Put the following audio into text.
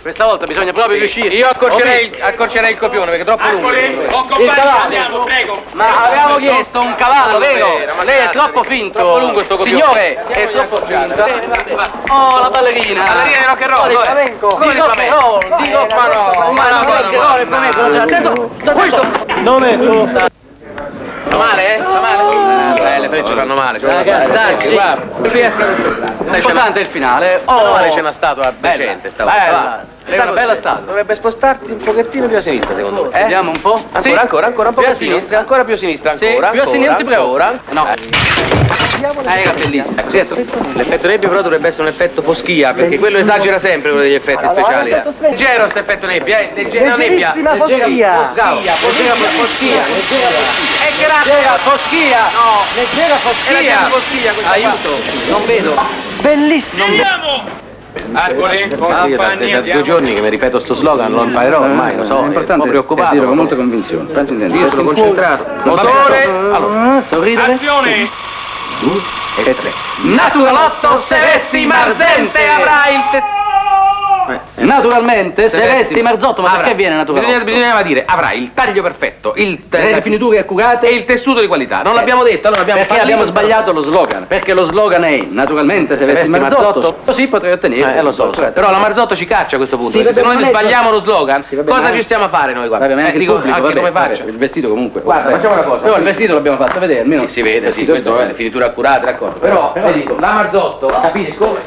Questa volta bisogna proprio riuscire. Io accorcerei il copione perché è troppo lungo. Il cavallo. Prego. Ma avevamo chiesto un cavallo, vero? Lei è troppo finto. Troppo lungo sto copione. Signore, è troppo finto. Oh, la ballerina. Ballerina di rock and roll, Di flamenco. Di rock and roll. Di rock and roll. Ma no, rock and roll, il flamenco, non c'è. Attento. Questo. Nome tu. Fa male? Fa male? Le frecce fanno male. Ragazzi, l'importante è il finale. Oh, male c'è una statua decente stavolta. Bella. È una bella statua. Dovrebbe spostarti un pochettino più a sinistra, secondo me. Vediamo un po'. Ancora un po' più a più sinistra. Ancora più a sinistra, Sì, ancora. più a sinistra, non si preoccupa. Ancora. No. Era bellissimo. Certo, l'effetto nebbia però dovrebbe essere un effetto foschia, perché quello esagera sempre quello degli effetti speciali. Leggero sto effetto nebbia, leggera nebbia. Foschia. Foschia. E grazie a foschia. No. Leggera foschia questa Aiuto. Non vedo. Bellissimo. Andiamo! Arcoli, compagni, Da 2 giorni che mi ripeto sto slogan, lo imparerò ormai, lo so, è un po' preoccupato. dirlo con molta convinzione. Tanto intendi. Io sono concentrato. Motore, allora, sorridere. azione! 2 e 3. Naturalotto se vesti marzente avrai il Naturalmente, se vesti Marzotto, ma perché viene naturalmente? Bisognava dire, avrai il taglio perfetto, Le finiture accurate e il tessuto di qualità. Non l'abbiamo detto, allora abbiamo perché abbiamo sbagliato lo slogan. Perché lo slogan è naturalmente se vesti Marzotto, così potrei ottenere. Lo so. Però la Marzotto ci caccia a questo punto. Sì, Perché se vabbè, noi non è- sbagliamo lo slogan, Sì, vabbè, cosa ma- ci stiamo a fare noi qua? Vabbè, ma anche il Dico, pubblico, anche vabbè, come faccia. Il vestito comunque. Guarda, facciamo una cosa. Però il vestito l'abbiamo fatto vedere, almeno. Si vede, sì, Il vestito questo è finiture accurate, d'accordo. Però, vedi, la Marzotto, capisco,